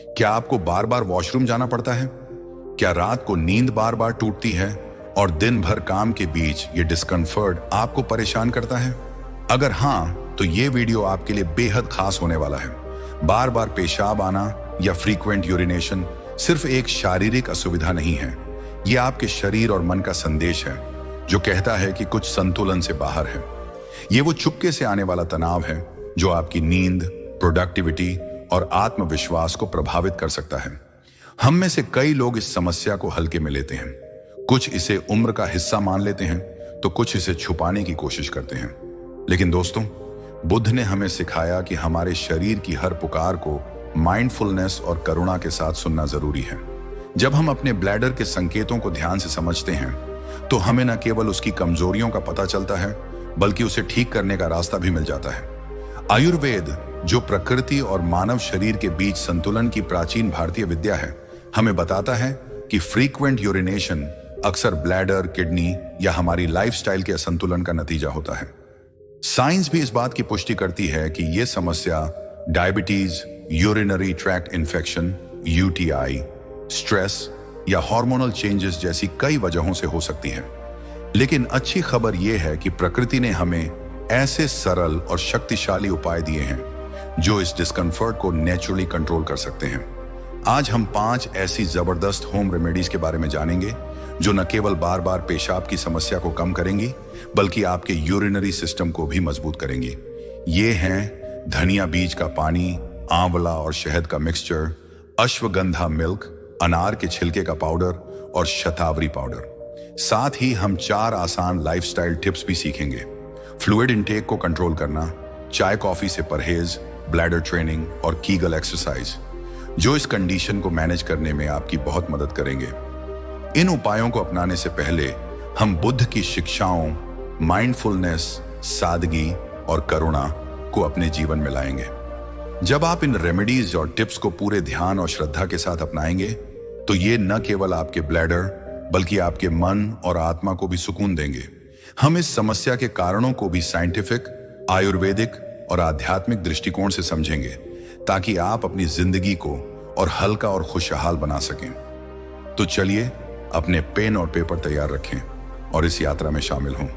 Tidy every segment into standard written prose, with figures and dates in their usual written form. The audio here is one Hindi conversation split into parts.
क्या आपको बार बार वॉशरूम जाना पड़ता है? क्या रात को नींद बार बार टूटती है और दिन भर काम के बीच ये डिस्कम्फर्ट आपको परेशान करता है? अगर हाँ, तो ये वीडियो आपके लिए बेहद खास होने वाला है। बार बार पेशाब आना या फ्रीक्वेंट यूरिनेशन सिर्फ एक शारीरिक असुविधा नहीं है, ये आपके शरीर और मन का संदेश है जो कहता है कि कुछ संतुलन से बाहर है। ये वो चुपके से आने वाला तनाव है जो आपकी नींद, प्रोडक्टिविटी और आत्मविश्वास को प्रभावित कर सकता है। हम में से कई लोग इस समस्या को हल्के में लेते हैं। कुछ इसे उम्र का हिस्सा मान लेते हैं तो कुछ इसे छुपाने की कोशिश करते हैं। लेकिन दोस्तों, बुद्ध ने हमें सिखाया कि हमारे शरीर की हर पुकार को माइंडफुलनेस और करुणा के साथ सुनना जरूरी है। जब हम अपने ब्लैडर के संकेतों को ध्यान से समझते हैं तो हमें न केवल उसकी कमजोरियों का पता चलता है बल्कि उसे ठीक करने का रास्ता भी मिल जाता है। आयुर्वेद, जो प्रकृति और मानव शरीर के बीच संतुलन की प्राचीन भारतीय विद्या है, हमें बताता है कि फ्रीक्वेंट यूरिनेशन अक्सर ब्लैडर, किडनी या हमारी लाइफस्टाइल के असंतुलन का नतीजा होता है। साइंस भी इस बात की पुष्टि करती है कि यह समस्या diabetes, urinary tract infection, UTI, stress या हार्मोनल चेंजेस जैसी कई वजहों से हो सकती है। लेकिन अच्छी खबर यह है कि प्रकृति ने हमें ऐसे सरल और शक्तिशाली उपाय दिए हैं जो इस डिस्कम्फर्ट को नेचुरली कंट्रोल कर सकते हैं। आज हम 5 ऐसी जबरदस्त होम रेमेडीज के बारे में जानेंगे जो न केवल बार बार पेशाब की समस्या को कम करेंगी बल्कि आपके यूरिनरी सिस्टम को भी मजबूत करेंगी। ये हैं धनिया बीज का पानी, आंवला और शहद का मिक्सचर, अश्वगंधा मिल्क, अनार के छिलके का पाउडर और शतावरी पाउडर। साथ ही हम 4 आसान लाइफस्टाइल टिप्स भी सीखेंगे। फ्लूइड इंटेक को कंट्रोल करना, चाय कॉफी से परहेज, ब्लैडर ट्रेनिंग और कीगल एक्सरसाइज, जो इस कंडीशन को मैनेज करने में आपकी बहुत मदद करेंगे। इन उपायों को अपनाने से पहले हम बुद्ध की शिक्षाओं, माइंडफुलनेस, सादगी और करुणा को अपने जीवन में लाएंगे। जब आप इन रेमेडीज और टिप्स को पूरे ध्यान और श्रद्धा के साथ अपनाएंगे तो ये न केवल आपके ब्लैडर बल्कि आपके मन और आत्मा को भी सुकून देंगे। हम इस समस्या के कारणों को भी साइंटिफिक, आयुर्वेदिक और आध्यात्मिक दृष्टिकोण से समझेंगे ताकि आप अपनी जिंदगी को और हल्का और खुशहाल बना सकें। तो चलिए अपने पेन और पेपर तैयार रखें और इस यात्रा में शामिल हों।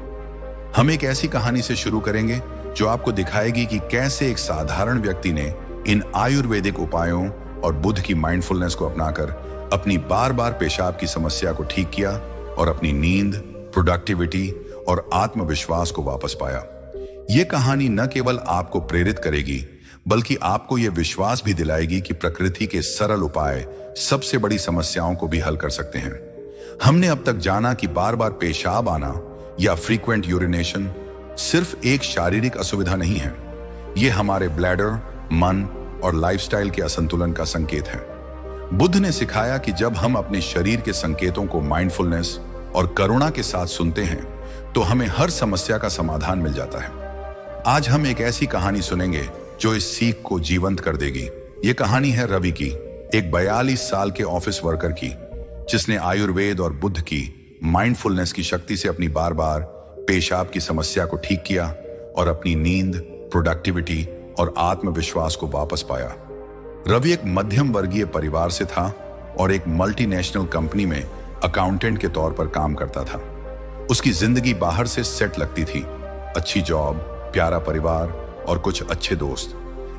हम एक ऐसी कहानी से शुरू करेंगे जो आपको दिखाएगी कि कैसे एक साधारण व्यक्ति ने इन आयुर्वेदिक उपायों और बुद्ध की माइंडफुलनेस को अपनाकर अपनी बार बार पेशाब की समस्या को ठीक किया और अपनी नींद, प्रोडक्टिविटी और आत्मविश्वास को वापस पाया। यह कहानी न केवल आपको प्रेरित करेगी बल्कि आपको यह विश्वास भी दिलाएगी कि प्रकृति के सरल उपाय सबसे बड़ी समस्याओं को भी हल कर सकते हैं। हमने अब तक जाना कि बार बार पेशाब आना या फ्रीक्वेंट यूरिनेशन सिर्फ एक शारीरिक असुविधा नहीं है, यह हमारे ब्लैडर, मन और लाइफस्टाइल के असंतुलन का संकेत है। बुद्ध ने सिखाया कि जब हम अपने शरीर के संकेतों को माइंडफुलनेस और करुणा के साथ सुनते हैं तो हमें हर समस्या का समाधान मिल जाता है। आज हम एक ऐसी कहानी सुनेंगे जो इस सीख को जीवंत कर देगी। ये कहानी है रवि की, एक 42 साल के ऑफिस वर्कर की, जिसने आयुर्वेद और बुद्ध की माइंडफुलनेस की शक्ति से अपनी बार बार पेशाब की समस्या को ठीक किया और अपनी नींद, प्रोडक्टिविटी और आत्मविश्वास को वापस पाया। रवि एक मध्यम वर्गीय परिवार से था और एक मल्टीनेशनल कंपनी में अकाउंटेंट के तौर पर काम करता था। उसकी जिंदगी बाहर से सेट लगती थी, अच्छी जॉब, प्यारा परिवार और कुछ अच्छे दोस्त।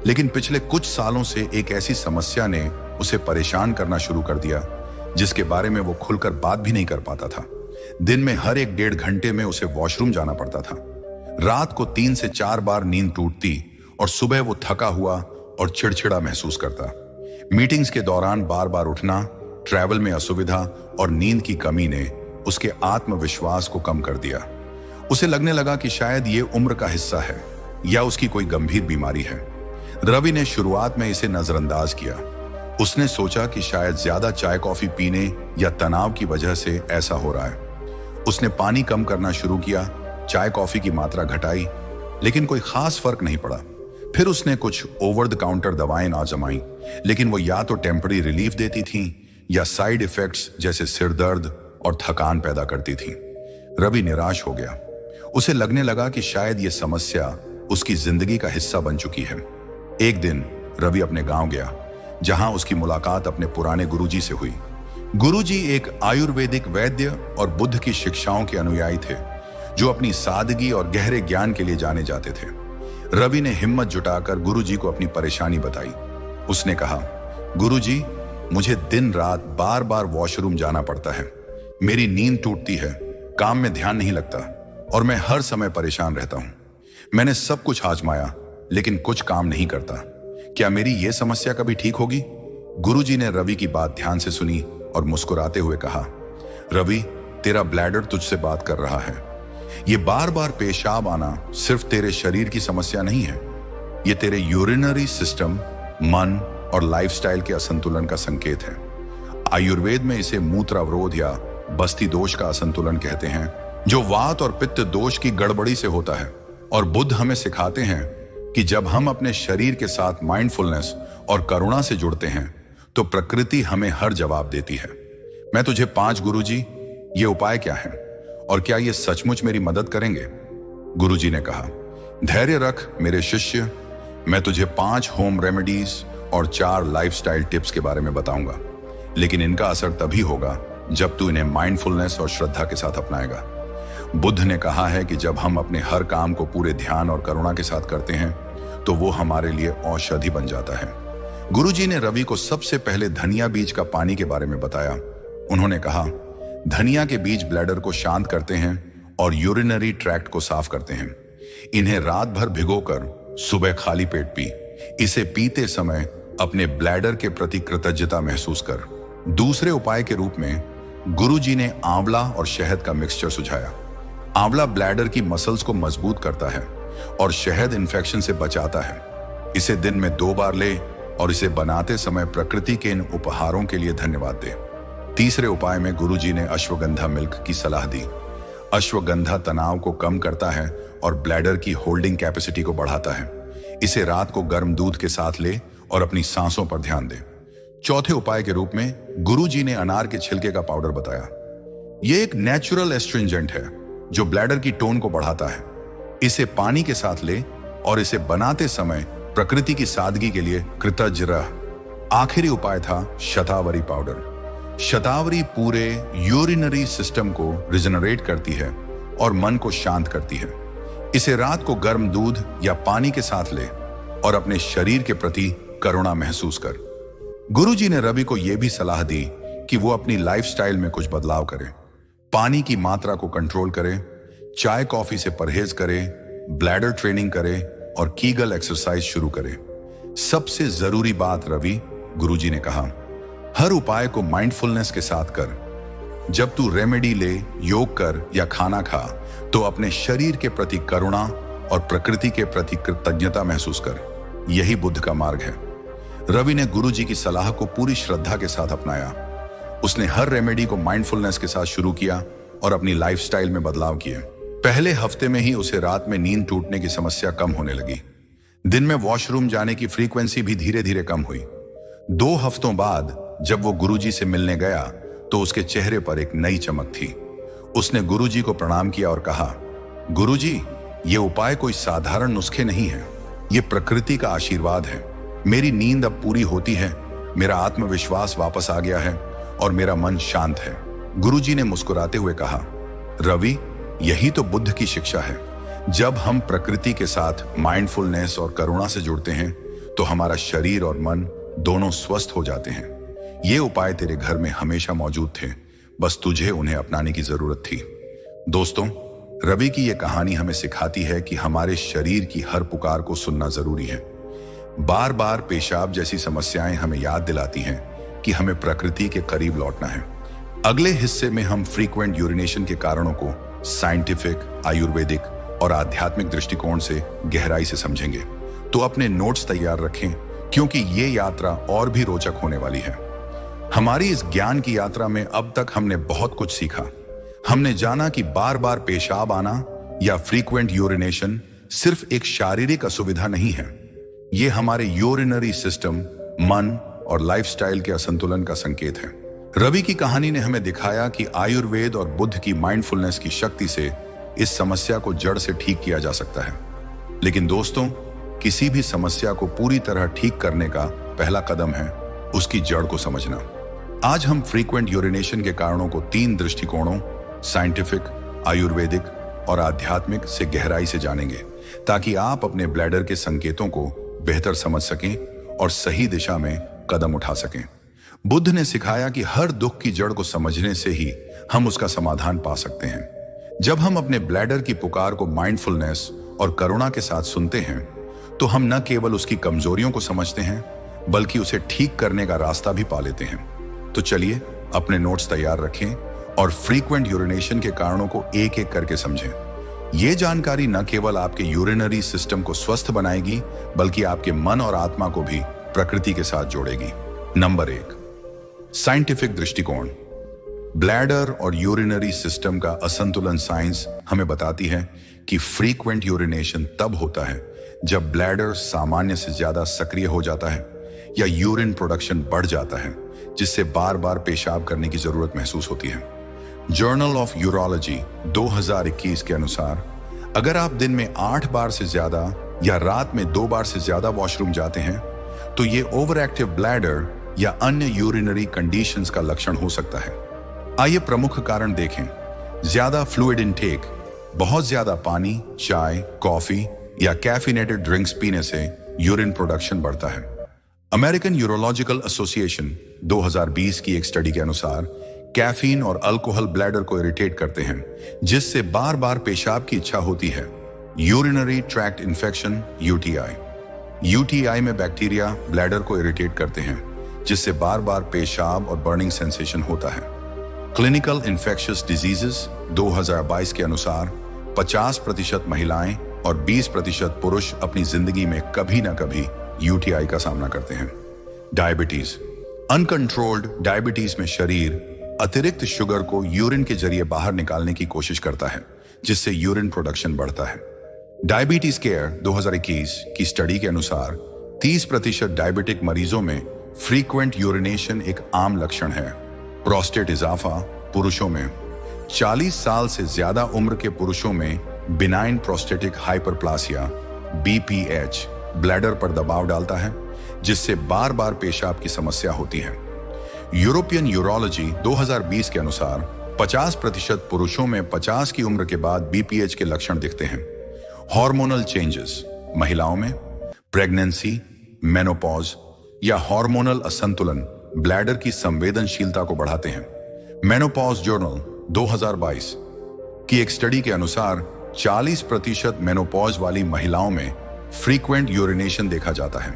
लेकिन पिछले कुछ सालों से एक ऐसी समस्या ने उसे परेशान करना शुरू कर दिया जिसके बारे में वो खुलकर बात भी नहीं कर पाता था। दिन में हर 1-1.5 घंटे में उसे वॉशरूम जाना पड़ता था। रात को 3 से 4 बार नींद टूटती और सुबह वो थका हुआ और चिड़चिड़ा महसूस करता। मीटिंग्स के दौरान बार बार उठना, ट्रैवल में असुविधा और नींद की कमी ने उसके आत्मविश्वास को कम कर दिया। उसे लगने लगा कि शायद ये उम्र का हिस्सा है या उसकी कोई गंभीर बीमारी है। रवि ने शुरुआत में इसे नजरअंदाज किया। उसने सोचा कि शायद ज्यादा चाय कॉफी पीने या तनाव की वजह से ऐसा हो रहा है। उसने पानी कम करना शुरू किया, चाय कॉफी की मात्रा घटाई, लेकिन कोई खास फर्क नहीं पड़ा। फिर उसने कुछ ओवर द काउंटर दवाएं आजमाई, लेकिन वो या तो टेम्पररी रिलीफ देती थीं या साइड इफेक्ट्स जैसे सिर दर्द और थकान पैदा करती थीं। रवि निराश हो गया। उसे लगने लगा कि शायद ये समस्या उसकी जिंदगी का हिस्सा बन चुकी है। एक दिन रवि अपने गांव गया, जहां उसकी मुलाकात अपने पुराने गुरुजी से हुई। गुरुजी एक आयुर्वेदिक वैद्य और बुद्ध की शिक्षाओं के अनुयायी थे, जो अपनी सादगी और गहरे ज्ञान के लिए जाने जाते थे। रवि ने हिम्मत जुटाकर गुरुजी को अपनी परेशानी बताई। उसने कहा, गुरुजी, मुझे दिन रात बार बार वॉशरूम जाना पड़ता है। मेरी नींद टूटती है, काम में ध्यान नहीं लगता और मैं हर समय परेशान रहता हूं। मैंने सब कुछ आजमाया, लेकिन कुछ काम नहीं करता। क्या मेरी यह समस्या कभी ठीक होगी? गुरुजी ने रवि की बात ध्यान से सुनी और मुस्कुराते हुए कहा, रवि, तेरा ब्लैडर तुझसे बात कर रहा है। ये बार बार पेशाब आना सिर्फ तेरे शरीर की समस्या नहीं है, ये तेरे यूरिनरी सिस्टम, मन और लाइफस्टाइल के असंतुलन का संकेत है। आयुर्वेद में इसे मूत्रावरोध या बस्ती दोष का असंतुलन कहते हैं, जो वात और पित्त दोष की गड़बड़ी से होता है। और बुद्ध हमें सिखाते हैं कि जब हम अपने शरीर के साथ माइंडफुलनेस और करुणा से जुड़ते हैं तो प्रकृति हमें हर जवाब देती है। मैं तुझे 5 गुरुजी, ये उपाय क्या है और क्या ये सचमुच मेरी मदद करेंगे? गुरुजी ने कहा, धैर्य रख मेरे शिष्य, मैं तुझे 5 होम रेमेडीज और 4 लाइफस्टाइल टिप्स के बारे में बताऊंगा, लेकिन इनका असर तभी होगा जब तू इन्हें माइंडफुलनेस और श्रद्धा के साथ अपनाएगा। बुद्ध ने कहा है कि जब हम अपने हर काम को पूरे ध्यान और करुणा के साथ करते हैं तो वो हमारे लिए औषधि बन जाता है। गुरुजी ने रवि को सबसे पहले धनिया बीज का पानी के बारे में बताया। उन्होंने कहा, धनिया के बीज ब्लैडर को शांत करते हैं और यूरिनरी ट्रैक्ट को साफ करते हैं। इन्हें रात भर भिगोकर सुबह खाली पेट पी। इसे पीते समय अपने ब्लैडर के प्रति कृतज्ञता महसूस कर। दूसरे उपाय के रूप में गुरुजी ने आंवला और शहद का मिक्सचर सुझाया। आंवला ब्लैडर की मसल्स को मजबूत करता है और शहद इन्फेक्शन से बचाता है। इसे दिन में 2 बार ले और इसे बनाते समय प्रकृति के इन उपहारों के लिए धन्यवाद दे। तीसरे उपाय में गुरुजी ने अश्वगंधा मिल्क की सलाह दी। अश्वगंधा तनाव को कम करता है और ब्लैडर की होल्डिंग कैपेसिटी को बढ़ाता है। इसे रात को गर्म दूध के साथ ले और अपनी सांसों पर ध्यान दे। चौथे उपाय के रूप में गुरुजी ने अनार के छिलके का पाउडर बताया। यह एक नेचुरल एस्ट्रिंजेंट है जो ब्लैडर की टोन को बढ़ाता है। इसे पानी के साथ ले और इसे बनाते समय प्रकृति की सादगी के लिए कृतज्ञ रह। आखिरी उपाय था शतावरी पाउडर। शतावरी पूरे यूरिनरी सिस्टम को रिजनरेट करती है और मन को शांत करती है। इसे रात को गर्म दूध या पानी के साथ ले और अपने शरीर के प्रति करुणा महसूस कर। गुरुजी ने रवि को यह भी सलाह दी कि वो अपनी लाइफस्टाइल में कुछ बदलाव करे। पानी की मात्रा को कंट्रोल करे, चाय कॉफी से परहेज करे, ब्लैडर ट्रेनिंग करे और कीगल एक्सरसाइज शुरू करे। सबसे जरूरी बात रवि, गुरुजी ने कहा, हर उपाय को माइंडफुलनेस के साथ कर। जब तू रेमेडी ले, योग कर या खाना खा तो अपने शरीर के प्रति करुणा और प्रकृति के प्रति कृतज्ञता महसूस कर। यही बुद्ध का मार्ग है। रवि ने गुरुजी की सलाह को पूरी श्रद्धा के साथ अपनाया। उसने हर रेमेडी को माइंडफुलनेस के साथ शुरू किया और अपनी लाइफस्टाइल में बदलाव किए। पहले हफ्ते में ही उसे रात में नींद टूटने की समस्या कम होने लगी। दिन में वॉशरूम जाने की फ्रीक्वेंसी भी धीरे धीरे कम हुई। 2 हफ्तों बाद जब वो गुरुजी से मिलने गया तो उसके चेहरे पर एक नई चमक थी। उसने गुरुजी को प्रणाम किया और कहा, गुरुजी, ये उपाय कोई साधारण नुस्खे नहीं है, ये प्रकृति का आशीर्वाद है। मेरी नींद अब पूरी होती है, मेरा आत्मविश्वास वापस आ गया है और मेरा मन शांत है। गुरुजी ने मुस्कुराते हुए कहा, रवि, यही तो बुद्ध की शिक्षा है। जब हम प्रकृति के साथ माइंडफुलनेस और करुणा से जुड़ते हैं तो हमारा शरीर और मन दोनों स्वस्थ हो जाते हैं। ये उपाय तेरे घर में हमेशा मौजूद थे, बस तुझे उन्हें अपनाने की जरूरत थी। दोस्तों, रवि की यह कहानी हमें सिखाती है कि हमारे शरीर की हर पुकार को सुनना जरूरी है। बार बार पेशाब जैसी समस्याएं हमें याद दिलाती हैं कि हमें प्रकृति के करीब लौटना है। अगले हिस्से में हम फ्रीक्वेंट यूरिनेशन के कारणों को साइंटिफिक, आयुर्वेदिक और आध्यात्मिक दृष्टिकोण से गहराई से समझेंगे। तो अपने नोट्स तैयार रखें, क्योंकि ये यात्रा और भी रोचक होने वाली है। हमारी इस ज्ञान की यात्रा में अब तक हमने बहुत कुछ सीखा। हमने जाना कि बार बार पेशाब आना या फ्रीक्वेंट यूरिनेशन सिर्फ एक शारीरिक असुविधा नहीं है, ये हमारे यूरिनरी सिस्टम, मन और लाइफस्टाइल के असंतुलन का संकेत है। रवि की कहानी ने हमें दिखाया कि आयुर्वेद और बुद्ध की माइंडफुलनेस की शक्ति से इस समस्या को जड़ से ठीक किया जा सकता है। लेकिन दोस्तों, किसी भी समस्या को पूरी तरह ठीक करने का पहला कदम है उसकी जड़ को समझना। आज हम फ्रीक्वेंट यूरिनेशन के कारणों को 3 दृष्टिकोणों, साइंटिफिक, आयुर्वेदिक और आध्यात्मिक से गहराई से जानेंगे, ताकि आप अपने ब्लैडर के संकेतों को बेहतर समझ सकें और सही दिशा में कदम उठा सकें। बुद्ध ने सिखाया कि हर दुख की जड़ को समझने से ही हम उसका समाधान पा सकते हैं। जब हम अपने ब्लैडर की पुकार को माइंडफुलनेस और करुणा के साथ सुनते हैं, तो हम न केवल उसकी कमजोरियों को समझते हैं, बल्कि उसे ठीक करने का रास्ता भी पा लेते हैं। तो चलिए अपने नोट्स तैयार रखें और फ्रीक्वेंट यूरिनेशन के कारणों को एक एक करके समझें। यह जानकारी न केवल आपके यूरिनरी सिस्टम को स्वस्थ बनाएगी, बल्कि आपके मन और आत्मा को भी प्रकृति के साथ जोड़ेगी। नंबर 1, साइंटिफिक दृष्टिकोण। ब्लैडर और यूरिनरी सिस्टम का असंतुलन साइंस हमें बताती है कि फ्रीक्वेंट यूरिनेशन तब होता है जब ब्लैडर सामान्य से ज्यादा सक्रिय हो जाता है या यूरिन प्रोडक्शन बढ़ जाता है, जिससे बार बार पेशाब करने की जरूरत महसूस होती है। जर्नल ऑफ यूरोलॉजी 2021 के अनुसार अगर आप दिन में 8 बार से ज्यादा या रात में 2 बार से ज्यादा वॉशरूम जाते हैं, तो ये ओवर एक्टिव ब्लैडर या अन्य यूरिनरी कंडीशंस का लक्षण हो सकता है। आइए प्रमुख कारण देखें। ज्यादा फ्लूइड इनटेक, बहुत ज्यादा पानी, चाय, कॉफी या कैफिनेटेड ड्रिंक्स पीने से यूरिन प्रोडक्शन बढ़ता है। अमेरिकन यूरोलॉजिकल एसोसिएशन 2020 की एक स्टडी के अनुसार कैफीन और अल्कोहल ब्लैडर को इरिटेट करते हैं, जिससे बार बार पेशाब की इच्छा होती है। यूरिनरी ट्रैक्ट इन्फेक्शन यूटीआई में बैक्टीरिया ब्लैडर को इरिटेट करते हैं, जिससे बार बार पेशाब और बर्निंग सेंसेशन होता है। क्लिनिकल इन्फेक्शियस डिजीजेस 2022 के अनुसार 50% महिलाएं और 20% पुरुष अपनी जिंदगी में कभी ना कभी यूटीआई का सामना करते हैं। डायबिटीज, अनकंट्रोल्ड डायबिटीज में शरीर अतिरिक्त शुगर को यूरिन के जरिए बाहर निकालने की कोशिश करता है, जिससे यूरिन प्रोडक्शन बढ़ता है। डायबिटीज केयर 2021 की स्टडी के अनुसार 30% डायबिटिक मरीजों में फ्रीक्वेंट यूरिनेशन एक आम लक्षण है। प्रोस्टेट इजाफा पुरुषों में, 40 साल से ज्यादा उम्र के पुरुषों में benign prostatic hyperplasia BPH bladder पर दबाव डालता है, जिससे बार बार पेशाब की समस्या होती है। यूरोपियन यूरोलॉजी 2020 के अनुसार 50% पुरुषों में 50 की उम्र के बाद BPH के लक्षण दिखते हैं। हार्मोनल चेंजेस महिलाओं में, प्रेगनेंसी, मेनोपॉज या हार्मोनल असंतुलन ब्लैडर की संवेदनशीलता को बढ़ाते हैं। मेनोपॉज जर्नल 2022 की एक स्टडी के अनुसार 40% मेनोपॉज वाली महिलाओं में फ्रीक्वेंट यूरिनेशन देखा जाता है।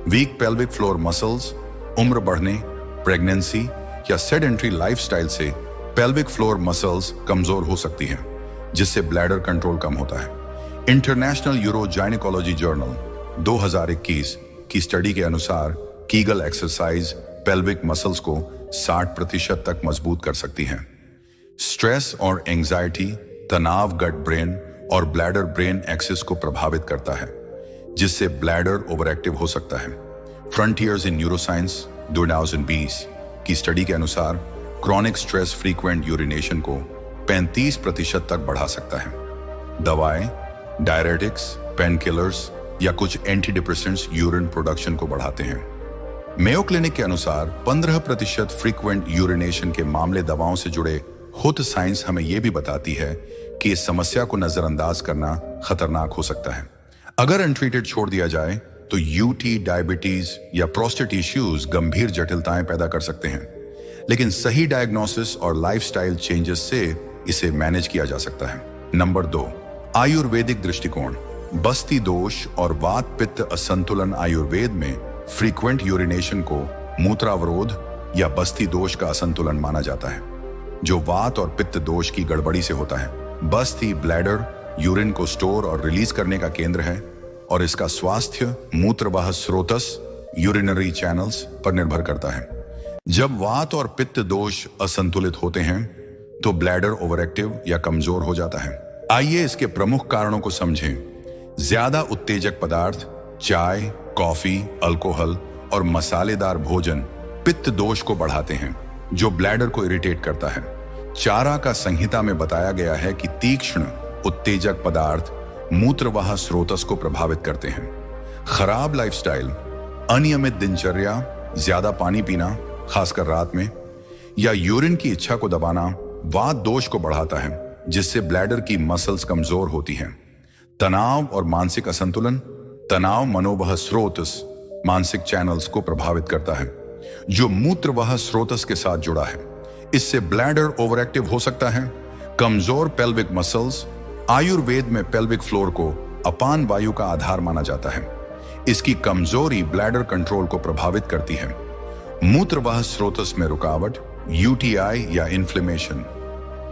वीक पेल्विक फ्लोर मसल्स, उम्र बढ़ने, प्रेगनेंसी या सेडेंट्री लाइफस्टाइल से पेल्विक फ्लोर मसल्स कमजोर हो सकती हैं, जिससे ब्लैडर कंट्रोल कम होता है। इंटरनेशनल यूरोजाइनेकोलॉजी जर्नल 2021 की स्टडी के अनुसार कीगल एक्सरसाइज पेल्विक मसल्स को 60% तक मजबूत कर सकती हैं। स्ट्रेस और एंजाइटी, तनाव गट ब्रेन और ब्लैडर ब्रेन एक्सिस को प्रभावित करता है, जिससे ब्लैडर ओवरएक्टिव हो सकता है। फ्रंटियर्स इन न्यूरोसाइंस 2020 की स्टडी के अनुसार क्रॉनिक स्ट्रेस फ्रीक्वेंट यूरिनेशन को 35% तक बढ़ा सकता है। दवाएं, डायरेटिक्स, पेन किलर्स या कुछ एंटीडिप्रेसेंट्स यूरिन प्रोडक्शन को बढ़ाते हैं। मेयो क्लिनिक के अनुसार 15% फ्रीक्वेंट यूरिनेशन के मामले दवाओं से जुड़े होते साइंस हमें यह भी बताती है कि इस समस्या को नजरअंदाज करना खतरनाक हो सकता है। अगर अनट्रीटेड छोड़ दिया जाए तो यूटी, डायबिटीज या प्रोस्टेट इश्यूज गंभीर जटिलताएं पैदा कर सकते हैं, लेकिन सही डायग्नोसिस और लाइफस्टाइल चेंजेस से इसे मैनेज किया जा सकता है। नंबर 2, आयुर्वेदिक दृष्टिकोण। बस्ती दोष और वात पित्त असंतुलन आयुर्वेद में फ्रीक्वेंट यूरिनेशन को मूत्रावरोध या बस्ती दोष का असंतुलन माना जाता है, जो वात और पित्त दोष की गड़बड़ी से होता है। बस्ती ब्लैडर यूरिन को स्टोर और रिलीज करने का केंद्र है और इसका स्वास्थ्य मूत्रवाह स्रोतस यूरिनरी चैनल्स पर निर्भर करता है। जब वात और पित्त दोष असंतुलित होते हैं तो ब्लैडर ओवरएक्टिव या कमजोर हो जाता है। आइए इसके प्रमुख कारणों को समझें। ज्यादा उत्तेजक पदार्थ, चाय, कॉफी, अल्कोहल और मसालेदार भोजन पित्त दोष को बढ़ाते हैं, जो ब्लैडर को इरिटेट करता है। चारा का संहिता में बताया गया है कि तीक्ष्ण उत्तेजक पदार्थ मूत्रवाह स्रोतस को प्रभावित करते हैं। खराब लाइफस्टाइल, अनियमित दिनचर्या, ज्यादा पानी पीना, खासकर रात में, या यूरिन की इच्छा को दबाना वात दोष को बढ़ाता है, जिससे ब्लैडर की मसल्स कमजोर होती हैं। तनाव और मानसिक असंतुलन। तनाव मनोवह स्रोतस, मानसिक चैनल्स को प्रभावित करता है जो मूत्रवाह स्रोतस के साथ जुड़ा है। इससे ब्लैडर ओवरएक्टिव हो सकता है। कमजोर पेल्विक मसल्स। आयुर्वेद में पेल्विक फ्लोर को अपान वायु का आधार माना जाता है। इसकी कमजोरी ब्लैडर कंट्रोल को प्रभावित करती है। मूत्रवाह स्रोतस में रुकावट, यूटीआई या इन्फ्लेमेशन।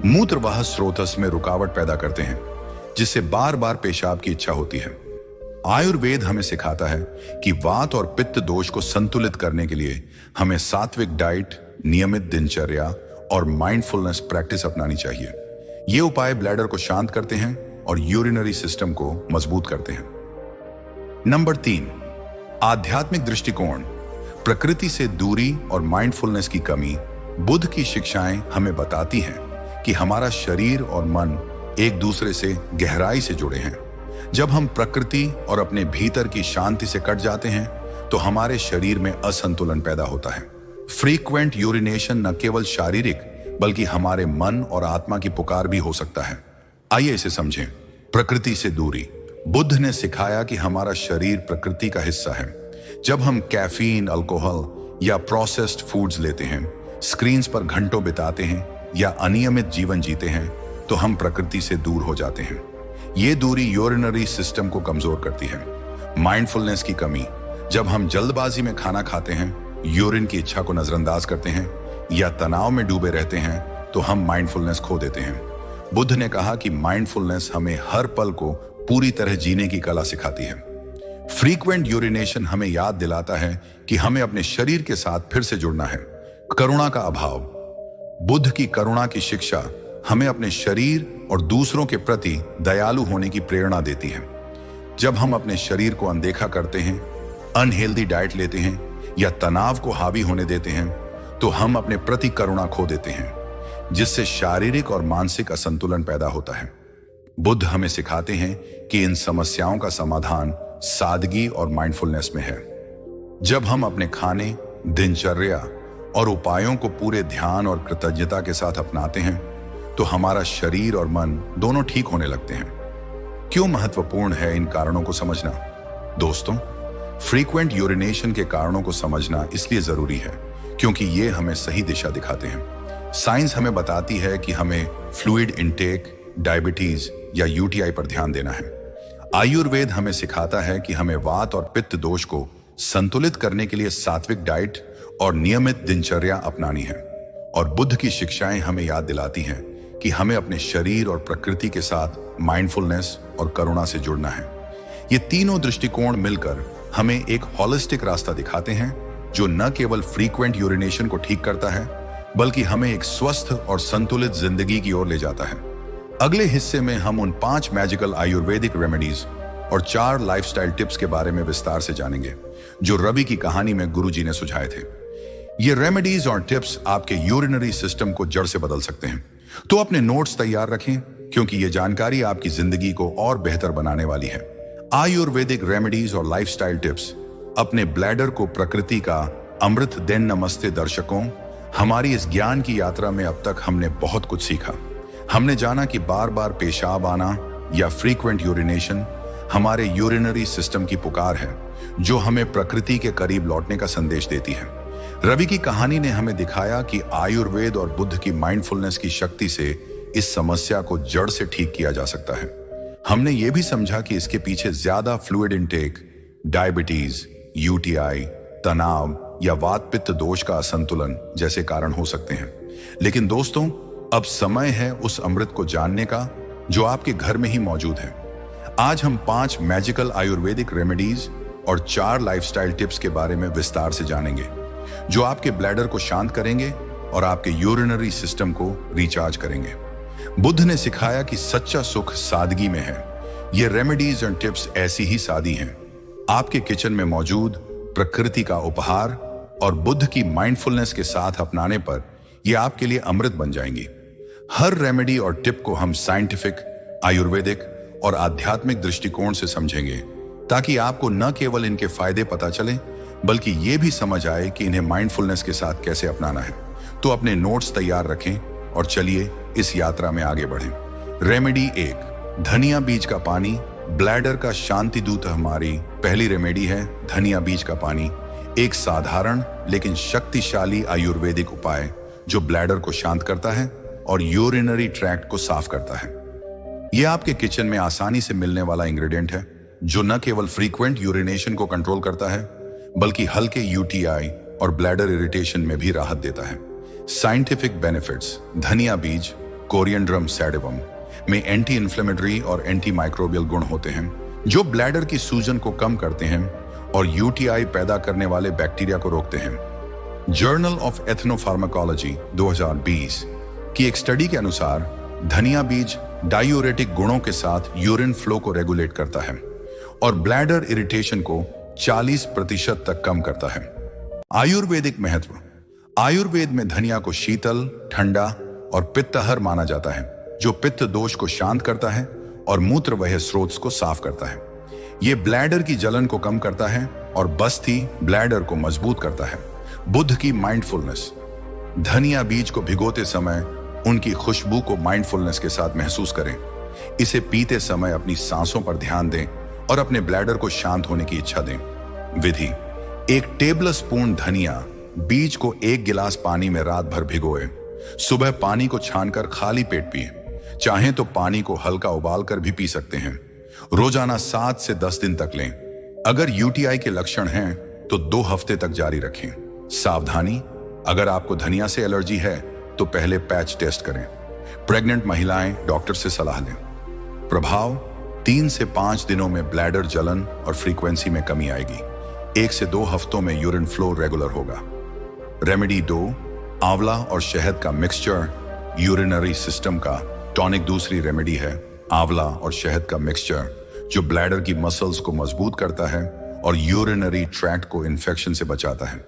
मूत्रवाह स्रोतस में रुकावट पैदा करते हैं, जिससे बार बार पेशाब की इच्छा होती है। आयुर्वेद हमें सिखाता है कि वात और पित्त दोष को संतुलित करने के लिए हमें सात्विक डाइट, नियमित दिनचर्या और माइंडफुलनेस प्रैक्टिस अपनानी चाहिए। ये उपाय ब्लैडर को शांत करते हैं और यूरिनरी सिस्टम को मजबूत करते हैं। नंबर 3, आध्यात्मिक दृष्टिकोण। प्रकृति से दूरी और माइंडफुलनेस की कमी। बुद्ध की शिक्षाएं हमें बताती हैं कि हमारा शरीर और मन एक दूसरे से गहराई से जुड़े हैं। जब हम प्रकृति और अपने भीतर की शांति से कट जाते हैं तो हमारे शरीर में असंतुलन पैदा होता है। फ्रीक्वेंट यूरिनेशन न केवल शारीरिक बल्कि हमारे मन और आत्मा की पुकार भी हो सकता है। आइए इसे समझें। प्रकृति से दूरी। बुद्ध ने सिखाया कि हमारा शरीर प्रकृति का हिस्सा है। जब हम कैफीन, अल्कोहल या प्रोसेस्ड फूड्स लेते हैं, स्क्रीन्स पर घंटों बिताते हैं या अनियमित जीवन जीते हैं, तो हम प्रकृति से दूर हो जाते हैं। ये दूरी यूरिनरी सिस्टम को कमजोर करती है। माइंडफुलनेस की कमी। जब हम जल्दबाजी में खाना खाते हैं, यूरिन की इच्छा को नजरअंदाज करते हैं या तनाव में डूबे रहते हैं, तो हम माइंडफुलनेस खो देते हैं। बुद्ध ने कहा कि माइंडफुलनेस हमें हर पल को पूरी तरह जीने की कला सिखाती है। फ्रीक्वेंट यूरिनेशन हमें याद दिलाता है कि हमें अपने शरीर के साथ फिर से जुड़ना है। करुणा का अभाव। बुद्ध की करुणा की शिक्षा हमें अपने शरीर और दूसरों के प्रति दयालु होने की प्रेरणा देती है। जब हम अपने शरीर को अनदेखा करते हैं, अनहेल्दी डाइट लेते हैं या तनाव को हावी होने देते हैं, तो हम अपने प्रति करुणा खो देते हैं, जिससे शारीरिक और मानसिक असंतुलन पैदा होता है। बुद्ध हमें सिखाते हैं कि इन समस्याओं का समाधान सादगी और माइंडफुलनेस में है। जब हम अपने खाने, दिनचर्या और उपायों को पूरे ध्यान और कृतज्ञता के साथ अपनाते हैं, तो हमारा शरीर और मन दोनों ठीक होने लगते हैं। क्यों महत्वपूर्ण है इन कारणों को समझना? दोस्तों, फ्रीक्वेंट यूरिनेशन के कारणों को समझना इसलिए जरूरी है क्योंकि ये हमें सही दिशा दिखाते हैं। साइंस हमें बताती है कि हमें फ्लूइड इनटेक, डायबिटीज या यूटीआई पर ध्यान देना है। आयुर्वेद हमें सिखाता है कि हमें वात और पित्त दोष को संतुलित करने के लिए सात्विक डाइट और नियमित दिनचर्या अपनानी है। और बुद्ध की शिक्षाएं हमें याद दिलाती हैं कि हमें अपने शरीर और प्रकृति के साथ माइंडफुलनेस और करुणा से जुड़ना है। ये तीनों दृष्टिकोण मिलकर हमें एक हॉलिस्टिक रास्ता दिखाते हैं जो न केवल फ्रीक्वेंट यूरिनेशन को ठीक करता है बल्कि हमें एक स्वस्थ और संतुलित जिंदगी की ओर ले जाता है। अगले हिस्से में हम उन 5 मैजिकल आयुर्वेदिक रेमेडीज और 4 लाइफस्टाइल टिप्स के बारे में विस्तार से जानेंगे जो रवि की कहानी में गुरुजी ने सुझाए थे। ये रेमेडीज और टिप्स आपके यूरिनरी सिस्टम को जड़ से बदल सकते हैं। तो अपने नोट्स तैयार रखें क्योंकि ये जानकारी आपकी जिंदगी को और बेहतर बनाने वाली है। आयुर्वेदिक रेमेडीज और लाइफस्टाइल टिप्स। अपने ब्लैडर को प्रकृति का अमृत दें। नमस्ते दर्शकों, हमारी इस ज्ञान की यात्रा में अब तक हमने बहुत कुछ सीखा। हमने जाना कि बार बार पेशाब आना या फ्रीक्वेंट यूरिनेशन हमारे यूरिनरी सिस्टम की पुकार है जो हमें प्रकृति के करीब लौटने का संदेश देती है। रवि की कहानी ने हमें दिखाया कि आयुर्वेद और बुद्ध की माइंडफुलनेस की शक्ति से इस समस्या को जड़ से ठीक किया जा सकता है। हमने ये भी समझा कि इसके पीछे ज्यादा फ्लूइड इनटेक, डायबिटीज, यूटीआई, तनाव या वात पित्त दोष का असंतुलन जैसे कारण हो सकते हैं। लेकिन दोस्तों, अब समय है उस अमृत को जानने का जो आपके घर में ही मौजूद है। आज हम 5 मैजिकल आयुर्वेदिक रेमेडीज और 4 लाइफस्टाइल टिप्स के बारे में विस्तार से जानेंगे जो आपके ब्लैडर को शांत करेंगे और आपके यूरिनरी सिस्टम को रिचार्ज करेंगे। बुद्ध ने सिखाया कि सच्चा सुख सादगी में है। ये रेमेडीज और टिप्स ऐसी ही सादी हैं, आपके किचन में मौजूद प्रकृति का उपहार और बुद्ध की माइंडफुलनेस के साथ अपनाने पर ये आपके लिए अमृत बन जाएंगी। हर रेमेडी और टिप को हम साइंटिफिक, आयुर्वेदिक और आध्यात्मिक दृष्टिकोण से समझेंगे ताकि आपको न केवल इनके फायदे पता चले बल्कि ये भी समझ आए कि इन्हें माइंडफुलनेस के साथ कैसे अपनाना है। तो अपने नोट्स तैयार रखें और चलिए इस यात्रा में आगे बढ़ें। रेमेडी 1, धनिया बीज का पानी। ब्लैडर का शांति दूत हमारी पहली रेमेडी है धनिया बीज का पानी। एक साधारण लेकिन शक्तिशाली आयुर्वेदिक उपाय जो ब्लैडर को शांत करता है और यूरिनरी ट्रैक्ट को साफ करता है। यह आपके किचन में आसानी से मिलने वाला इंग्रेडिएंट है जो न केवल फ्रीक्वेंट यूरिनेशन को कंट्रोल करता है बल्कि हल्के यूटीआई और ब्लैडर इरिटेशन में भी राहत देता है। Scientific benefits. धनिया बीज कोरिएंड्रम सैटिवम में एंटी इन्फ्लेमेटरी और एंटी माइक्रोबियल गुण होते हैं जो ब्लैडर की सूजन को कम करते हैं और यूटीआई पैदा करने वाले बैक्टीरिया को रोकते हैं। जर्नल ऑफ एथनोफार्माकोलॉजी 2020 की एक स्टडी के अनुसार धनिया बीज डायूरेटिक गुणों के साथ यूरिन फ्लो को रेगुलेट करता है और ब्लैडर इरिटेशन को 40% तक कम करता है। आयुर्वेदिक महत्व। आयुर्वेद में धनिया को शीतल, ठंडा और पित्तहर माना जाता है जो पित्त दोष को शांत करता है और मूत्रवाह स्रोत को साफ करता है। यह ब्लैडर की जलन को कम करता है और बस्ती ब्लैडर को मजबूत करता है। बुद्ध की माइंडफुलनेस। धनिया बीज को भिगोते समय उनकी खुशबू को माइंडफुलनेस के साथ महसूस करें। इसे पीते समय अपनी सांसों पर ध्यान दें और अपने ब्लैडर को शांत होने की इच्छा दें। विधि। 1 टेबल स्पून धनिया बीज को 1 गिलास पानी में रात भर भिगोए। सुबह पानी को छानकर खाली पेट पिए। चाहें तो पानी को हल्का उबालकर भी पी सकते हैं। रोजाना 7 से 10 दिन तक लें। अगर यूटीआई के लक्षण हैं तो 2 हफ्ते तक जारी रखें। सावधानी। अगर आपको धनिया से एलर्जी है तो पहले पैच टेस्ट करें। प्रेग्नेंट महिलाएं डॉक्टर से सलाह लें। प्रभाव। 3 से 5 दिनों में ब्लैडर जलन और फ्रीक्वेंसी में कमी आएगी। 1 से 2 हफ्तों में यूरिन फ्लो रेगुलर होगा। रेमेडी 2, आंवला और शहद का मिक्सचर यूरिनरी सिस्टम का टॉनिक। दूसरी रेमेडी है आंवला और शहद का मिक्सचर जो ब्लैडर की मसल्स को मजबूत करता है और यूरिनरी ट्रैक्ट को इन्फेक्शन से बचाता है।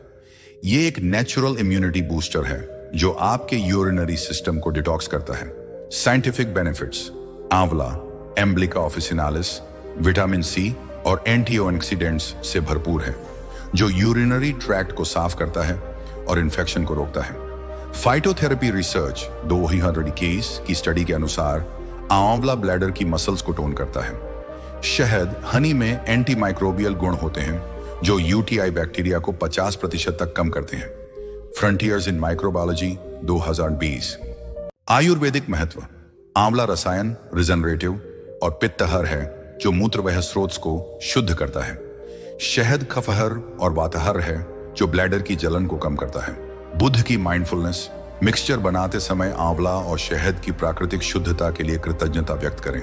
ये एक नेचुरल इम्यूनिटी बूस्टर है जो आपके यूरिनरी सिस्टम को डिटॉक्स करता है। Scientific benefits. आंवला एम्ब्लिका ऑफिसिनालिस विटामिन सी और एंटीऑक्सीडेंट्स से भरपूर है जो यूरिनरी ट्रैक्ट को साफ करता है और इन्फेक्शन को रोकता है। फाइटोथेरेपी रिसर्च 2021 की स्टडी के अनुसार आंवला ब्लैडर की मसल्स को टोन करता है। शहद हनी में एंटी माइक्रोबियल गुण होते हैं जो यूटीआई बैक्टीरिया को 50% तक कम करते हैं। फ्रंटियर्स इन माइक्रोबायोलॉजी 2020। आयुर्वेदिक महत्व। आंवला रसायन रिजनरेटिव और पित्तहर है जो मूत्रवाह स्रोत को शुद्ध करता है। शहद कफहर और वातहर है जो ब्लैडर की जलन को कम करता है। बुद्ध की माइंडफुलनेस। मिक्सचर बनाते समय आंवला और शहद की प्राकृतिक शुद्धता के लिए कृतज्ञता व्यक्त करें।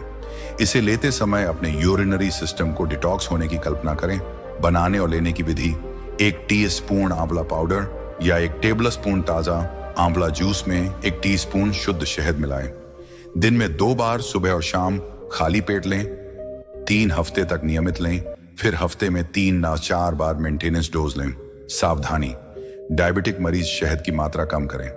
इसे लेते समय अपने यूरिनरी सिस्टम को डिटॉक्स होने की कल्पना करें। बनाने और लेने की विधि। 1 टीस्पून आंवला पाउडर या 1 टेबल स्पून ताजा आंवला जूस में 1 टीस्पून शुद्ध शहद मिलाएं। दिन में 2 बार सुबह और शाम खाली पेट लें। 3 हफ्ते तक नियमित लें, फिर हफ्ते में 3 या 4 बार मेंटेनेंस डोज लें। सावधानी। डायबिटिक मरीज शहद की मात्रा कम करें।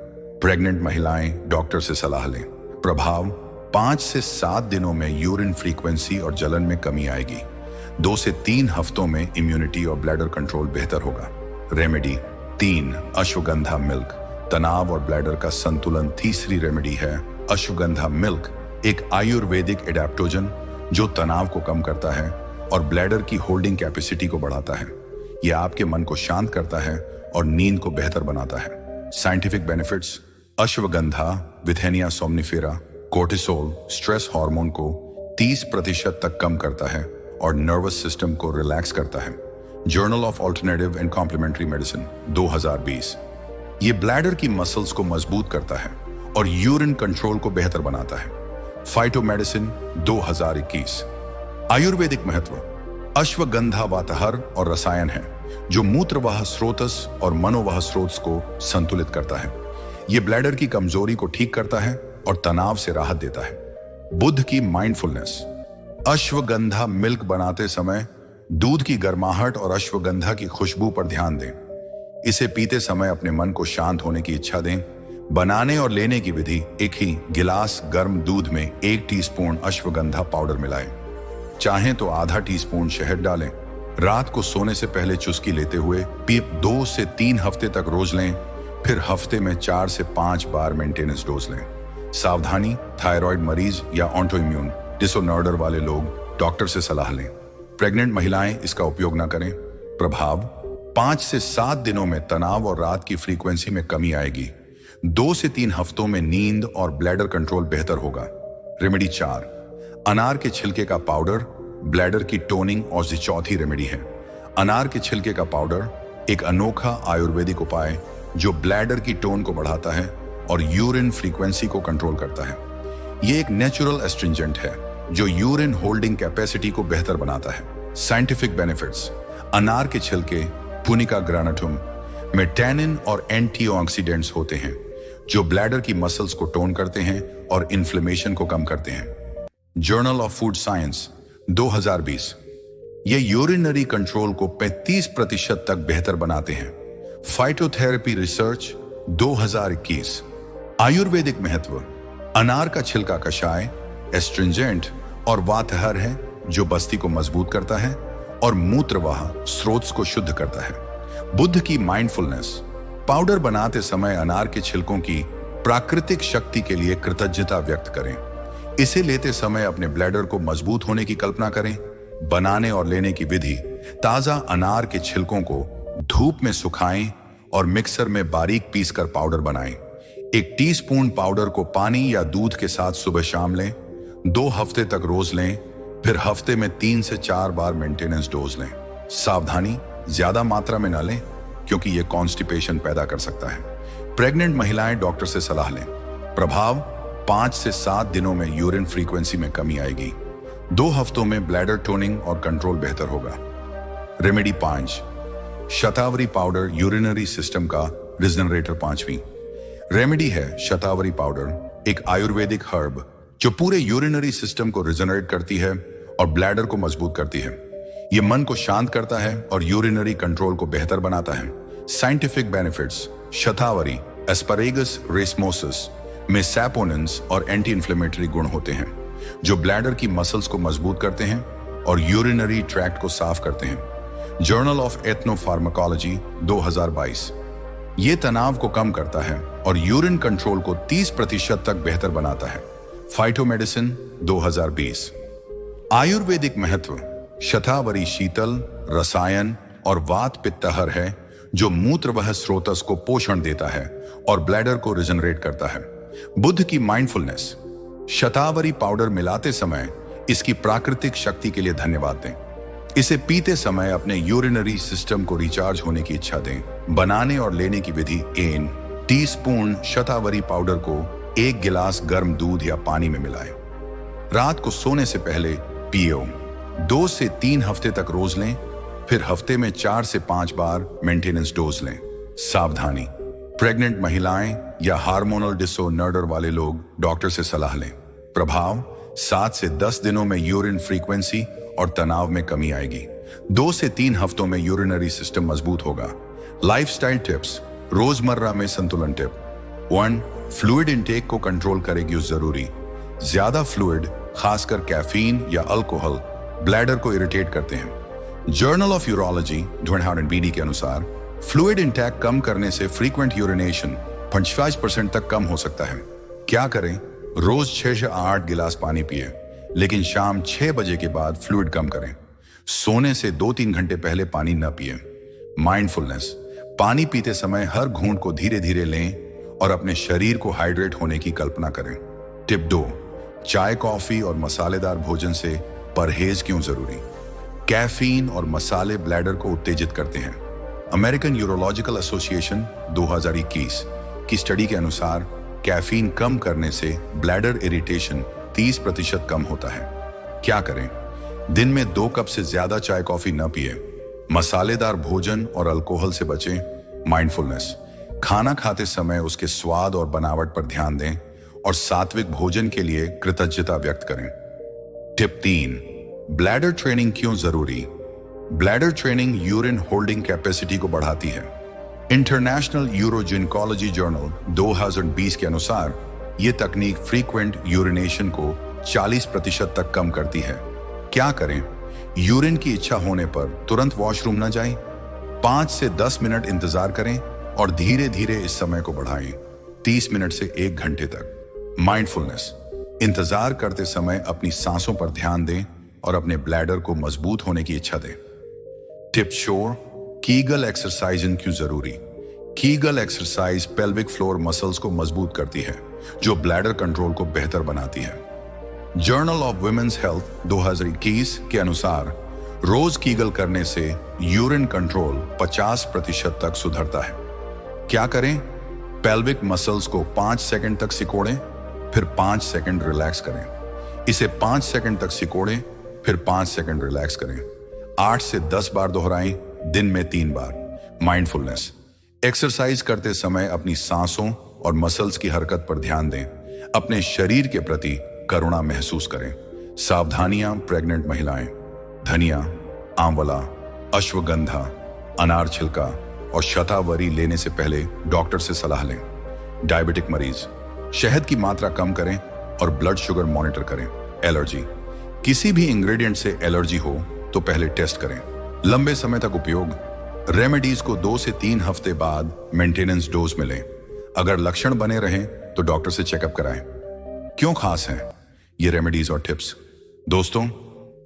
प्रेग्नेंट महिलाएं डॉक्टर से सलाह लें। प्रभाव। 5 से 7 दिनों में यूरिन फ्रीक्वेंसी और जलन में कमी आएगी। 2 से 3 हफ्तों में इम्यूनिटी और ब्लैडर कंट्रोल बेहतर होगा। Remedy 3, ashwagandha milk. तनाव और ब्लैडर का संतुलन। तीसरी रेमेडी है अश्वगंधा मिल्क, एक आयुर्वेदिक एडेप्टोजन जो तनाव को कम करता है और ब्लैडर की होल्डिंग कैपेसिटी को बढ़ाता है। यह आपके मन को शांत करता है और नींद को बेहतर बनाता है। Scientific benefits. Ashwagandha withania somnifera cortisol stress hormone को 30% तक कम करता है और नर्वस सिस्टम को रिलैक्स करता है। Journal of alternative and complementary medicine 2020। ये ब्लैडर की मसल्स को मजबूत करता है और यूरिन कंट्रोल को बेहतर बनाता है। फाइटोमेडिसिन 2021। आयुर्वेदिक महत्व। अश्वगंधा वातहर और रसायन है जो मूत्रवाह स्रोतस और मनोवाह स्रोत को संतुलित करता है। यह ब्लैडर की कमजोरी को ठीक करता है और तनाव से राहत देता है। बुद्ध की माइंडफुलनेस। अश्वगंधा मिल्क बनाते समय दूध की गर्माहट और अश्वगंधा की खुशबू पर ध्यान दें। इसे पीते समय अपने मन को शांत होने की इच्छा दें। बनाने और लेने की विधि। एक ही गिलास गर्म दूध में 1 टीस्पून अश्वगंधा पाउडर मिलाएं। चाहें तो आधा टीस्पून शहद डालें। रात को सोने से पहले चुस्की लेते हुए 2 से 3 हफ्ते तक रोज लें, फिर हफ्ते में 4 से 5 बार मेंटेनेंस डोज लें। सावधानी, थायराइड मरीज या ऑटोइम्यून डिसऑर्डर वाले लोग डॉक्टर से सलाह लें। प्रेग्नेंट महिलाएं इसका उपयोग न करें। प्रभाव: 5 से 7 दिनों में तनाव और रात की फ्रीक्वेंसी में कमी आएगी। 2 से 3 हफ्तों में नींद और ब्लैडर कंट्रोल बेहतर होगा। रेमेडी 4, अनार के छिलके का पाउडर ब्लैडर की टोनिंग और चौथी रेमेडी है। अनार के छिलके का पाउडर एक अनोखा आयुर्वेदिक उपाय जो ब्लैडर की टोन को बढ़ाता है और यूरिन फ्रीक्वेंसी को कंट्रोल करता है। यह एक नेचुरल एस्ट्रिंजेंट है जो यूरिन होल्डिंग कैपेसिटी को बेहतर बनाता है। साइंटिफिक बेनिफिट्स: अनार के छिलके पुनिका ग्रानेटम में टैनिन और एंटीऑक्सीडेंट्स होते हैं जो ब्लैडर की मसल्स को टोन करते हैं और इन्फ्लेमेशन को कम करते हैं। Journal of food science 2020। ये यूरिनरी कंट्रोल को 35% तक बेहतर बनाते हैं। Phytotherapy research 2021। आयुर्वेदिक महत्व: अनार का छिलका कषाय एस्ट्रिंजेंट और वातहर है जो बस्ती को मजबूत करता है और मूत्रवाह स्रोत को शुद्ध करता है। बुद्ध की माइंडफुलनेस: पाउडर बनाते समय अनार के छिलकों की प्राकृतिक शक्ति के लिए कृतज्ञता व्यक्त करें। इसे लेते समय अपने ब्लैडर को मजबूत होने की कल्पना करें। बनाने और लेने की विधि: ताजा अनार के छिलकों को धूप में सुखाएं और मिक्सर में बारीक पीसकर पाउडर बनाएं। 1 टीस्पून पाउडर को पानी या दूध के साथ सुबह शाम लें। 2 हफ्ते तक रोज लें, फिर हफ्ते में 3 से 4 बार मेंटेनेंस डोज लें। सावधानी, ज्यादा मात्रा में न लें क्योंकि यह कॉन्स्टिपेशन पैदा कर सकता है। प्रेग्नेंट महिलाएं डॉक्टर से सलाह लें। प्रभाव: 5 से 7 दिनों में यूरिन फ्रीक्वेंसी में कमी आएगी। 2 हफ्तों में ब्लैडर टोनिंग और कंट्रोल बेहतर होगा। रेमेडी 5, शतावरी पाउडर यूरिनरी सिस्टम का रिजनरेटर 5वीं रेमेडी है। शतावरी पाउडर एक आयुर्वेदिक हर्ब जो पूरे यूरिनरी सिस्टम को रिजनरेट करती है और ब्लैडर को मजबूत करती है। यह मन को शांत करता है और यूरिनरी कंट्रोल को बेहतर बनाता है। साइंटिफिक बेनिफिट्स: शतावरी एस्परेगस रेसमोसिस में सैपोनिन्स और एंटी इंफ्लेमेटरी गुण होते हैं जो ब्लैडर की मसल्स को मजबूत करते हैं और यूरिनरी ट्रैक्ट को साफ करते हैं। Journal of ethnopharmacology 2022। ये तनाव को कम करता है और यूरिन कंट्रोल को 30% तक बेहतर बनाता है। फाइटोमेडिसिन 2020। आयुर्वेदिक महत्व: शतावरी शीतल, रसायन और वात पित्तहर है जो मूत्रवाह स्रोतस को पोषण देता है और ब्लैडर को रिजनरेट करता है। बुद्ध की माइंडफुलनेस: शतावरी पाउडर मिलाते समय इसकी प्राकृतिक शक्ति के लिए धन्यवाद दें। इसे पीते समय अपने यूरिनरी सिस्टम को रिचार्ज होने की इच्छा दें। बनाने और लेने की विधि: 1 टीस्पून शतावरी पाउडर को 1 गिलास गर्म दूध या पानी में मिलाएं। रात को सोने से पहले पियो। 2 से 3 हफ्ते तक रोज लें, फिर हफ्ते में 4 से 5 बार मेंटेनेंस डोज लें। सावधानी: प्रेग्नेंट महिलाएं या हार्मोनल डिसऑर्डर वाले लोग डॉक्टर से सलाह लें। प्रभाव: 7 से 10 दिनों में यूरिन फ्रीक्वेंसी और तनाव में कमी आएगी। 2 से 3 हफ्तों में यूरिनरी सिस्टम मजबूत होगा। लाइफस्टाइल टिप्स: रोजमर्रा में संतुलन टिप 1 फ्लूइड इंटेक को कंट्रोल करेगी जरूरी। ज्यादा फ्लूइड, खासकर कैफीन या अल्कोहल, ब्लैडर को इरिटेट करते हैं। जर्नल ऑफ यूरोलॉजी 2020 के अनुसार फ्लूइड इंटेक कम करने से फ्रीक्वेंट यूरिनेशन 5% तक कम हो सकता है। क्या करें? रोज 6 से 8 गिलास पानी पिए, लेकिन शाम 6 बजे के बाद फ्लूइड कम करें। सोने से 2-3 घंटे पहले पानी न पिए। माइंडफुलनेस: पानी पीते समय हर घूंट को धीरे धीरे लें और अपने शरीर को हाइड्रेट होने की कल्पना करें। टिप 2 चाय, कॉफी और मसालेदार भोजन से परहेज क्यों जरूरी? कैफीन और मसाले ब्लैडर को उत्तेजित करते हैं। अमेरिकन यूरोलॉजिकल एसोसिएशन 2021 की स्टडी के अनुसार कैफीन कम करने से ब्लैडर इरिटेशन 30% कम होता है। क्या करें? दिन में 2 कप से ज्यादा चाय कॉफी न पिए। मसालेदार भोजन और अल्कोहल से बचें। माइंडफुलनेस: खाना खाते समय उसके स्वाद और बनावट पर ध्यान दें और सात्विक भोजन के लिए कृतज्ञता व्यक्त करें। टिप 3 ब्लैडर ट्रेनिंग क्यों जरूरी? Bladder training urine holding capacity को बढ़ाती है। इंटरनेशनल यूरोजिनकोलॉजी जर्नल 2020 के अनुसार यह तकनीक फ्रीक्वेंट यूरिनेशन को 40% तक कम करती है। क्या करें? यूरिन की इच्छा होने पर तुरंत वॉशरूम न जाएं। 5 से 10 मिनट इंतजार करें और धीरे धीरे इस समय को बढ़ाएं 30 मिनट से 1 घंटे तक। माइंडफुलनेस, इंतजार करते समय अपनी सांसों पर ध्यान दें और अपने ब्लैडर को मजबूत होने की इच्छा दें। टिप श्योर, कीगल एक्सरसाइज क्यों जरूरी? Kegel exercise pelvic floor muscles को मजबूत करती है, जो ब्लैडर कंट्रोल को बेहतर बनाती है। जर्नल ऑफ वुमेन्स हेल्थ 2021 के अनुसार रोज कीगल करने से यूरिन कंट्रोल 50% तक सुधरता है। क्या करें? पेल्विक मसल्स को 5 सेकंड तक सिकोड़ें, फिर 5 सेकंड रिलैक्स करें। इसे 5 सेकंड तक सिकोड़ें, फिर 5 सेकंड रिलैक्स करें। 8 से 10 बार दोहराएं, दिन में 3 बार। माइंडफुलनेस, एक्सरसाइज करते समय अपनी सांसों और मसल्स की हरकत पर ध्यान दें। अपने शरीर के प्रति करुणा महसूस करें। सावधानियां प्रेग्नेंट महिलाएं: धनिया, आंवला, अश्वगंधा, अनार छिलका और शतावरी लेने से पहले डॉक्टर से सलाह लें। डायबिटिक मरीज, शहद की मात्रा कम करें और ब्लड शुगर मॉनिटर करें। एलर्जी, किसी भी इंग्रेडिएंट से एलर्जी हो तो पहले टेस्ट करें। लंबे समय तक उपयोग, रेमेडीज को 2 से 3 हफ्ते बाद मेंटेनेंस डोज में लें। अगर लक्षण बने रहें तो डॉक्टर से चेकअप कराएं। क्यों खास हैं ये रेमेडीज और टिप्स? दोस्तों,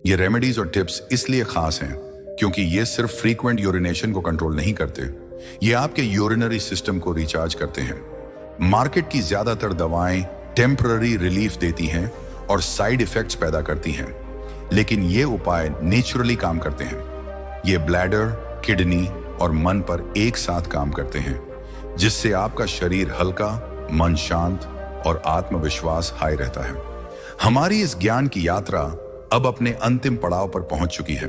ये रेमेडीज और टिप्स इसलिए खास हैं क्योंकि ये सिर्फ फ्रीक्वेंट यूरिनेशन को कंट्रोल नहीं करते, ये आपके यूरिनरी सिस्टम को रिचार्ज करते हैं। मार्केट की ज्यादातर दवाएं टेम्पररी रिलीफ देती हैं और साइड इफेक्ट्स पैदा करती हैं, लेकिन ये उपाय नेचुरली काम करते हैं। ये ब्लैडर, किडनी और मन पर एक साथ काम करते हैं, जिससे आपका शरीर हल्का, मन शांत और आत्मविश्वास हाई रहता है। हमारी इस ज्ञान की यात्रा अब अपने अंतिम पड़ाव पर पहुंच चुकी है।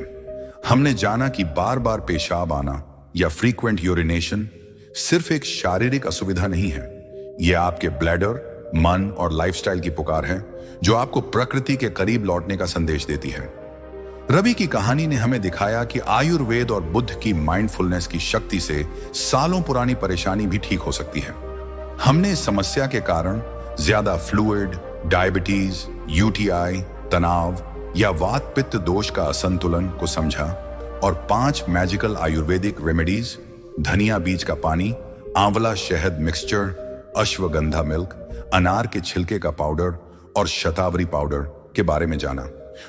हमने जाना कि बार बार पेशाब आना या फ्रीक्वेंट यूरिनेशन सिर्फ एक शारीरिक असुविधा नहीं है, यह आपके ब्लैडर, मन और लाइफस्टाइल की पुकार है, जो आपको प्रकृति के करीब लौटने का संदेश देती है। रवि की कहानी ने हमें दिखाया कि आयुर्वेद और बुद्ध की माइंडफुलनेस की शक्ति से सालों पुरानी परेशानी भी ठीक हो सकती है। हमने इस समस्या के कारण ज्यादा फ्लूइड, डायबिटीज, यूटीआई, तनाव या वात पित्त दोष का असंतुलन को समझा और 5 मैजिकल आयुर्वेदिक रेमेडीज, धनिया बीज का पानी, आंवला शहद मिक्सचर, अश्वगंधा मिल्क, अनार के छिलके का पाउडर और शतावरी पाउडर के बारे में जाना,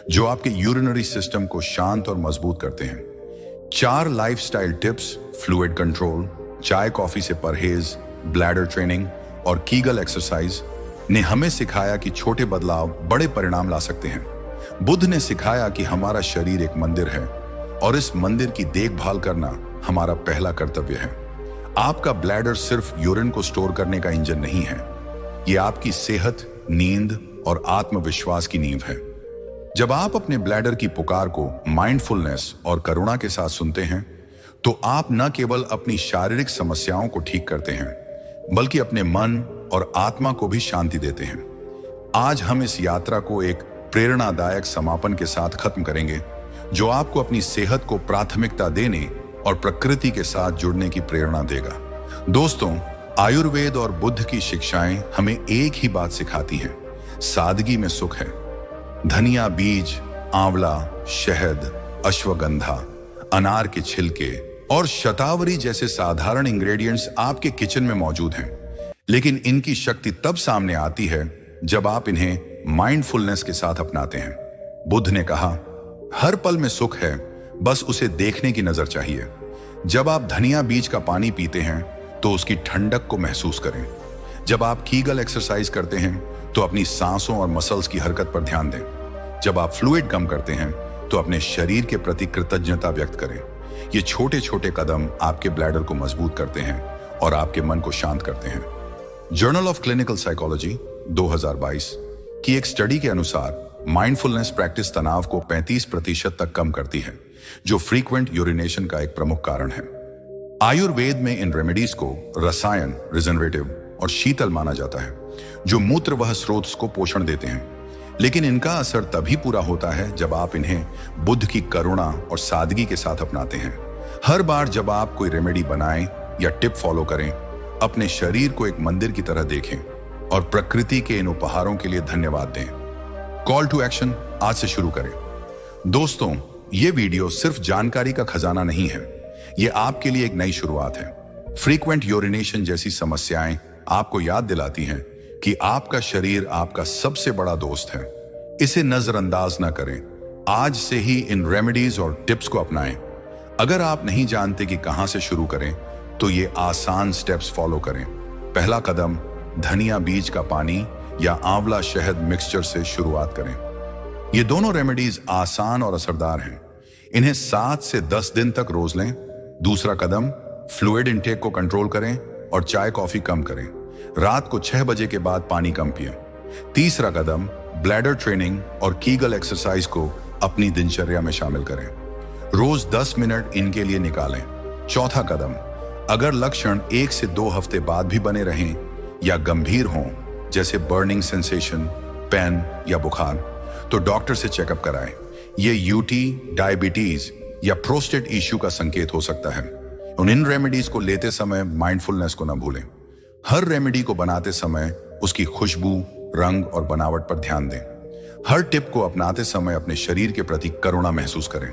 जो आपके यूरिनरी सिस्टम को शांत और मजबूत करते हैं। 4 लाइफस्टाइल टिप्स, फ्लूइड कंट्रोल, चाय कॉफी से परहेज, ब्लैडर ट्रेनिंग और कीगल एक्सरसाइज ने हमें सिखाया कि छोटे बदलाव बड़े परिणाम ला सकते हैं। बुद्ध ने सिखाया कि हमारा शरीर एक मंदिर है और इस मंदिर की देखभाल करना हमारा पहला कर्तव्य है। आपका ब्लैडर सिर्फ यूरिन को स्टोर करने का इंजन नहीं है, यह आपकी सेहत, नींद और आत्मविश्वास की नींव है। जब आप अपने ब्लैडर की पुकार को माइंडफुलनेस और करुणा के साथ सुनते हैं, तो आप न केवल अपनी शारीरिक समस्याओं को ठीक करते हैं, बल्कि अपने मन और आत्मा को भी शांति देते हैं। आज हम इस यात्रा को एक प्रेरणादायक समापन के साथ खत्म करेंगे, जो आपको अपनी सेहत को प्राथमिकता देने और प्रकृति के साथ जुड़ने की प्रेरणा देगा। दोस्तों, आयुर्वेद और बुद्ध की शिक्षाएं हमें एक ही बात सिखाती हैं, सादगी में सुख है। धनिया बीज, आंवला, शहद, अश्वगंधा, अनार के छिलके और शतावरी जैसे साधारण इंग्रेडिएंट्स आपके किचन में मौजूद हैं, लेकिन इनकी शक्ति तब सामने आती है जब आप इन्हें माइंडफुलनेस के साथ अपनाते हैं। बुद्ध ने कहा, हर पल में सुख है, बस उसे देखने की नजर चाहिए। जब आप धनिया बीज का पानी पीते हैं तो उसकी ठंडक को महसूस करें। जब आप कीगल एक्सरसाइज करते हैं तो अपनी सांसों और मसल्स की हरकत पर ध्यान दें। जब आप फ्लूइड कम करते हैं तो अपने शरीर के प्रति कृतज्ञता व्यक्त करें। ये छोटे छोटे कदम आपके ब्लैडर को मजबूत करते हैं और आपके मन को शांत करते हैं। जर्नल ऑफ क्लिनिकल साइकोलॉजी 2022 की एक स्टडी के अनुसार माइंडफुलनेस प्रैक्टिस तनाव को 35% तक कम करती है, जो फ्रीक्वेंट यूरिनेशन का एक प्रमुख कारण है। आयुर्वेद में इन रेमेडीज को रसायन, रिजनरेटिव और शीतल माना जाता है, जो मूत्रवाह स्रोत को पोषण देते हैं। लेकिन इनका असर तभी पूरा होता है जब आप इन्हें बुद्ध की करुणा और सादगी के साथ अपनाते हैं। हर बार जब आप कोई रेमेडी बनाएं या टिप फॉलो करें, अपने शरीर को एक मंदिर की तरह देखें और प्रकृति के इन उपहारों के लिए धन्यवाद दें। कॉल टू एक्शन आज से शुरू करें। दोस्तों, ये वीडियो सिर्फ जानकारी का खजाना नहीं है, ये आपके लिए एक नई शुरुआत है। फ्रीक्वेंट यूरिनेशन जैसी समस्याएं आपको याद दिलाती हैं कि आपका शरीर आपका सबसे बड़ा दोस्त है। इसे नजरअंदाज ना करें। आज से ही इन रेमेडीज और टिप्स को अपनाएं। अगर आप नहीं जानते कि कहां से शुरू करें, तो ये आसान स्टेप्स फॉलो करें। पहला कदम, धनिया बीज का पानी या आंवला शहद मिक्सचर से शुरुआत करें। ये दोनों रेमेडीज आसान और असरदार हैं। इन्हें 7 से 10 दिन तक रोज लें। दूसरा कदम, फ्लूइड इंटेक को कंट्रोल करें और चाय कॉफी कम करें। रात को 6 बजे के बाद पानी कम पिएं। तीसरा कदम, ब्लैडर ट्रेनिंग और कीगल एक्सरसाइज को अपनी दिनचर्या में शामिल करें। रोज 10 मिनट इनके लिए निकालें। चौथा कदम, अगर लक्षण 1 से 2 हफ्ते बाद भी बने रहें या गंभीर हों, जैसे बर्निंग सेंसेशन, पेन या बुखार, तो डॉक्टर से चेकअप कराएं। ये यूटी, डायबिटीज या प्रोस्टेट इश्यू का संकेत हो सकता है। इन रेमेडीज को लेते समय माइंडफुलनेस को न भूलें। हर रेमेडी को बनाते समय उसकी खुशबू, रंग और बनावट पर ध्यान दें। हर टिप को अपनाते समय अपने शरीर के प्रति करुणा महसूस करें।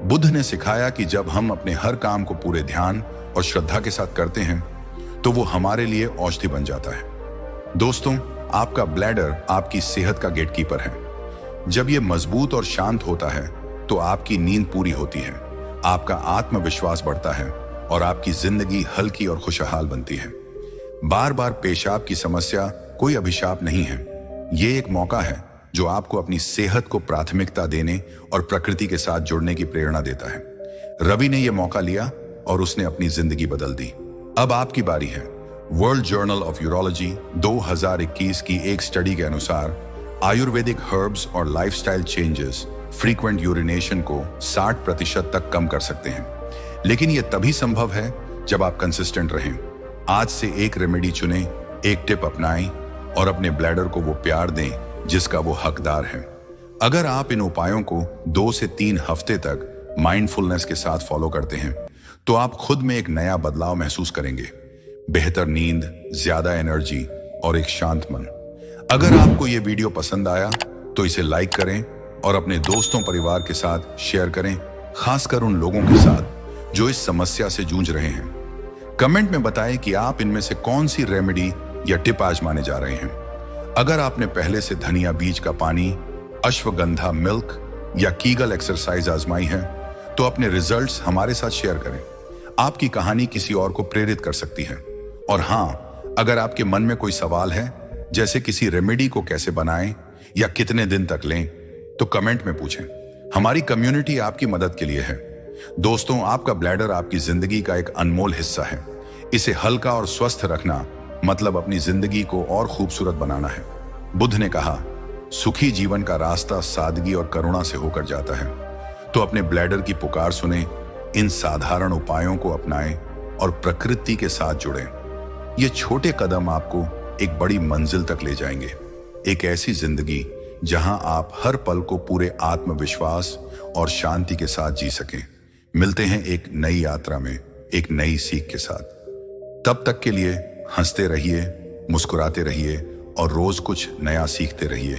बुद्ध ने सिखाया कि जब हम अपने हर काम को पूरे ध्यान और श्रद्धा के साथ करते हैं, तो वो हमारे लिए औषधि बन जाता है। दोस्तों, आपका ब्लैडर आपकी सेहत का गेटकीपर है। जब ये मजबूत और शांत होता है, तो आपकी नींद पूरी होती है, आपका आत्मविश्वास बढ़ता है और आपकी जिंदगी हल्की और खुशहाल बनती है। बार बार पेशाब की समस्या कोई अभिशाप नहीं है। ये एक मौका है जो आपको अपनी सेहत को प्राथमिकता देने और प्रकृति के साथ जुड़ने की प्रेरणा देता है। रवि ने यह मौका लिया और उसने अपनी जिंदगी बदल दी। अब आपकी बारी है। वर्ल्ड जर्नल ऑफ यूरोलॉजी 2021 की एक स्टडी के अनुसार आयुर्वेदिक हर्ब्स और लाइफस्टाइल चेंजेस फ्रीक्वेंट यूरिनेशन को 60% तक कम कर सकते हैं। लेकिन यह तभी संभव है जब आप कंसिस्टेंट रहें। आज से एक रेमेडी चुनें, एक टिप अपनाएं और अपने ब्लैडर को वो प्यार दें जिसका वो हकदार है। अगर आप इन उपायों को 2 से 3 हफ्ते तक माइंडफुलनेस के साथ फॉलो करते हैं, तो आप खुद में एक नया बदलाव महसूस करेंगे। बेहतर नींद, ज्यादा एनर्जी और एक शांत मन। अगर आपको ये वीडियो पसंद आया तो इसे लाइक करें और अपने दोस्तों परिवार के साथ शेयर करें, खासकर उन लोगों के साथ जो इस समस्या से जूझ रहे हैं। कमेंट में बताएं कि आप इनमें से कौन सी रेमेडी या टिप आजमाने जा रहे हैं। अगर आपने पहले से धनिया बीज का पानी, अश्वगंधा मिल्क या कीगल एक्सरसाइज आजमाई है, तो अपने रिजल्ट्स हमारे साथ शेयर करें। आपकी कहानी किसी और को प्रेरित कर सकती है। और हाँ, अगर आपके मन में कोई सवाल है, जैसे किसी रेमेडी को कैसे बनाएं या कितने दिन तक लें, तो कमेंट में पूछें। हमारी कम्युनिटी आपकी मदद के लिए है। दोस्तों, आपका ब्लैडर आपकी जिंदगी का एक अनमोल हिस्सा है। इसे हल्का और स्वस्थ रखना मतलब अपनी जिंदगी को और खूबसूरत बनाना है। बुद्ध ने कहा, सुखी जीवन का रास्ता सादगी और करुणा से होकर जाता है। तो अपने ब्लैडर की पुकार सुने, इन साधारण उपायों को अपनाएं और प्रकृति के साथ जुड़ें। ये छोटे कदम आपको एक बड़ी मंजिल तक ले जाएंगे। एक ऐसी जिंदगी जहां आप हर पल को पूरे आत्मविश्वास और शांति के साथ जी सकें। मिलते हैं एक नई यात्रा में, एक नई सीख के साथ। तब तक के लिए हंसते रहिए, मुस्कुराते रहिए और रोज कुछ नया सीखते रहिए,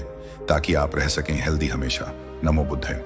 ताकि आप रह सकें हेल्दी हमेशा। नमो बुद्धाय।